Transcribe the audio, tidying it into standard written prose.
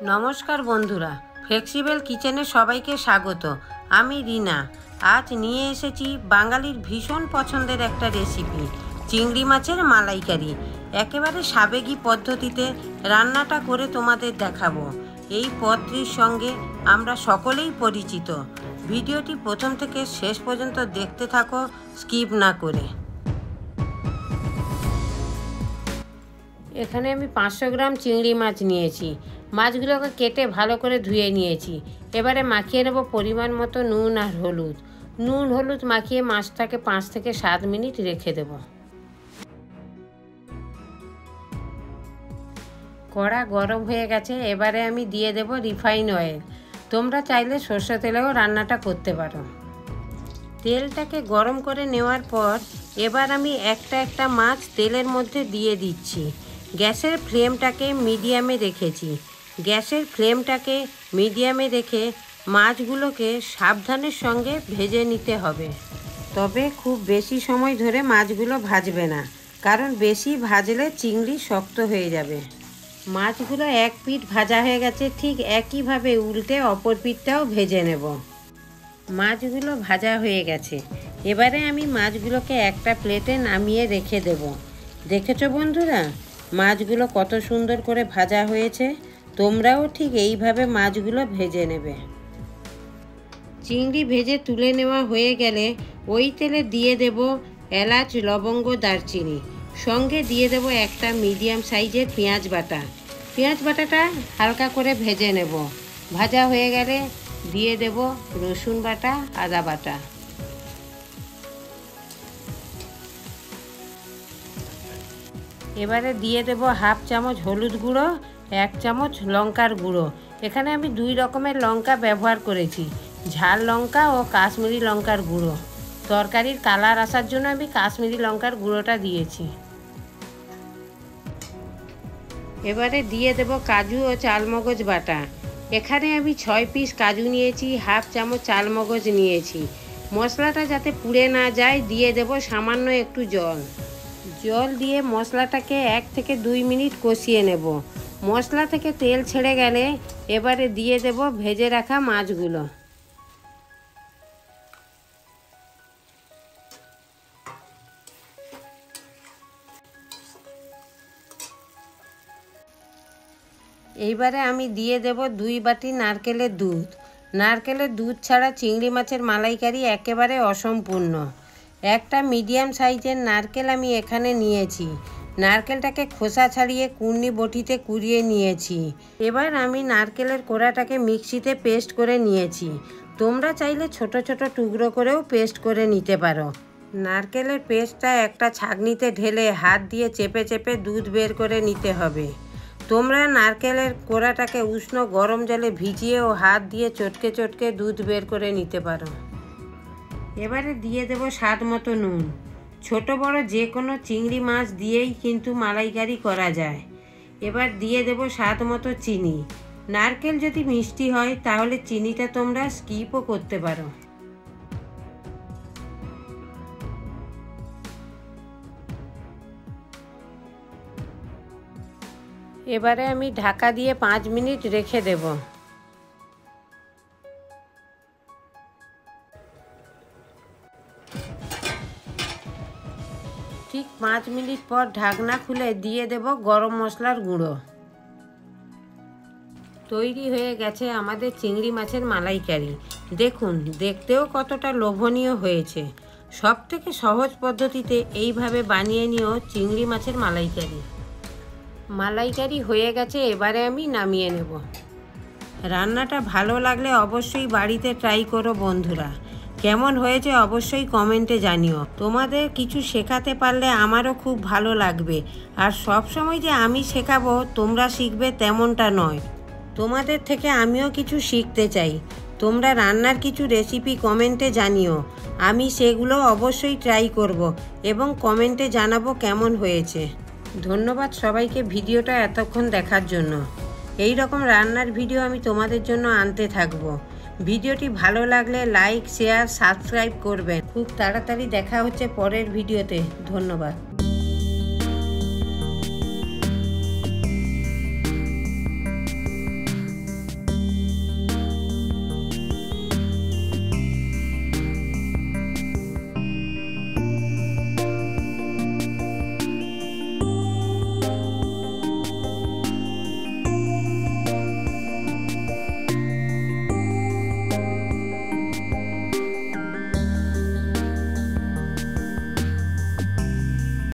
নমস্কার বন্ধুরা, ফ্লেক্সিবল কিচেনে সবাইকে স্বাগত। আমি রিনা। আজ নিয়ে এসেছি বাঙালির ভীষণ পছন্দের একটা রেসিপি, চিংড়ি মাছের মালাইকারি। একেবারে সাবেকি পদ্ধতিতে রান্নাটা করে তোমাদের দেখাবো। এই পদটির সঙ্গে আমরা সকলেই পরিচিত। ভিডিওটি প্রথম থেকে শেষ পর্যন্ত দেখতে থাকো, স্কিপ না করে। এখানে আমি 500 গ্রাম চিংড়ি মাছ নিয়েছি। মাছগুলোকে কেটে ভালো করে ধুয়ে নিয়েছি। এবারে মাখিয়ে নেব পরিমাণ মতো নুন আর হলুদ। নুন হলুদ মাখিয়ে মাছটাকে 5 থেকে 7 মিনিট রেখে দেব। কড়া গরম হয়ে গেছে, এবারে আমি দিয়ে দেব রিফাইন অয়েল। তোমরা চাইলে সরষে তেলেও রান্নাটা করতে পারো। তেলটাকে গরম করে নেওয়ার পর এবার আমি একটা একটা মাছ তেলের মধ্যে দিয়ে দিচ্ছি। গ্যাসের ফ্লেমটাকে মিডিয়ামে রেখেছি। গ্যাসের ফ্লেমটাকে মিডিয়ামে রেখে মাছগুলোকে সাবধানের সঙ্গে ভেজে নিতে হবে। তবে খুব বেশি সময় ধরে মাছগুলো ভাজবে না, কারণ বেশি ভাজলে চিংড়ি শক্ত হয়ে যাবে। মাছগুলো এক পিঠ ভাজা হয়ে গেছে, ঠিক একইভাবে উল্টে অপর পিঠটাও ভেজে নেব। মাছগুলো ভাজা হয়ে গেছে, এবারে আমি মাছগুলোকে একটা প্লেটে নামিয়ে রেখে দেব। দেখেছো বন্ধুরা, মাছগুলো কত সুন্দর করে ভাজা হয়েছে। তোমরাও ঠিক এইভাবে মাছগুলো ভেজে নেবে। চিংড়ি ভেজে তুলে নেওয়া হয়ে গেলে ওই তেলে দিয়ে দেব এলাচ, লবঙ্গ, দারচিনি। সঙ্গে দিয়ে দেব একটা মিডিয়াম সাইজের পেঁয়াজ বাটা। পেঁয়াজ বাটাটা হালকা করে ভেজে নেব। ভাজা হয়ে গেলে দিয়ে দেব রসুন বাটা, আদা বাটা। এবারে দিয়ে দেব হাফ চামচ হলুদ গুঁড়ো, 1 চামচ লঙ্কার গুঁড়ো। এখানে আমি 2 রকমের লঙ্কা ব্যবহার করেছি, ঝাল লঙ্কা ও কাশ্মীরি লঙ্কার গুঁড়ো। তরকারির কালার আসার জন্য আমি কাশ্মীরি লঙ্কার গুঁড়োটা দিয়েছি। এবারে দিয়ে দেব কাজু ও চালমগজ বাটা। এখানে আমি 6 পিস কাজু নিয়েছি, হাফ চামচ চালমগজ নিয়েছি। মশলাটা যাতে পুড়ে না যায় দিয়ে দেব সামান্য একটু জল। জল দিয়ে মশলাটাকে 1 থেকে 2 মিনিট কষিয়ে নেব। মশলা থেকে তেল ছেড়ে গেলে এবারে দিয়ে দেব ভেজে রাখা মাছগুলো। এইবারে আমি দিয়ে দেব 2 বাটি নারকেলের দুধ। নারকেলের দুধ ছাড়া চিংড়ি মাছের মালাইকারি একেবারে অসম্পূর্ণ। একটা মিডিয়াম সাইজের নারকেল আমি এখানে নিয়েছি। নারকেলটাকে খোসা ছাড়িয়ে কুর্নি বটিতে কুড়িয়ে নিয়েছি। এবার আমি নারকেলের কোড়াটাকে মিক্সিতে পেস্ট করে নিয়েছি। তোমরা চাইলে ছোট ছোট টুকরো করেও পেস্ট করে নিতে পারো। নারকেলের পেস্টটা একটা ছাঁকনিতে ঢেলে হাত দিয়ে চেপে চেপে দুধ বের করে নিতে হবে। তোমরা নারকেলের কোড়াটাকে উষ্ণ গরম জলে ভিজিয়ে ও হাত দিয়ে চটকে চটকে দুধ বের করে নিতে পারো। এবারে দিয়ে দেব স্বাদ মতো নুন। ছোট বড় যে কোনো চিংড়ি মাছ দিয়েই কিন্তু মালাইকারি করা যায়। এবার দিয়ে দেব স্বাদ মতো চিনি। নারকেল যদি মিষ্টি হয় তাহলে চিনিটা তোমরা স্কিপও করতে পারো। এবারে আমি ঢাকা দিয়ে 5 মিনিট রেখে দেব। ঠিক 5 মিনিট পর ঢাকনা খুলে দিয়ে দেব গরম মশলার গুঁড়ো। তৈরি হয়ে গেছে আমাদের চিংড়ি মাছের মালাইকারি। দেখুন, দেখতেও কতটা লোভনীয় হয়েছে। সবথেকে সহজ পদ্ধতিতে এইভাবে বানিয়ে নিও চিংড়ি মাছের মালাইকারি। মালাইকারি হয়ে গেছে, এবারে আমি নামিয়ে নেব। রান্নাটা ভালো লাগলে অবশ্যই বাড়িতে ট্রাই করো বন্ধুরা। কেমন হয়েছে অবশ্যই কমেন্টে জানিও। তোমাদের কিছু শেখাতে পারলে আমারও খুব ভালো লাগবে। আর সব সময় যে আমি শেখাবো তোমরা শিখবে তেমনটা নয়, তোমাদের থেকে আমিও কিছু শিখতে চাই। তোমরা রান্নার কিছু রেসিপি কমেন্টে জানিও, আমি সেগুলো অবশ্যই ট্রাই করব এবং কমেন্টে জানাবো কেমন হয়েছে। ধন্যবাদ সবাইকে ভিডিওটা এতক্ষণ দেখার জন্য। এই রকম রান্নার ভিডিও আমি তোমাদের জন্য আনতে থাকবো। ভিডিওটি ভালো লাগলে লাইক, শেয়ার, সাবস্ক্রাইব করবেন। খুব তাড়াতাড়ি দেখা হচ্ছে পরের ভিডিওতে। ধন্যবাদ।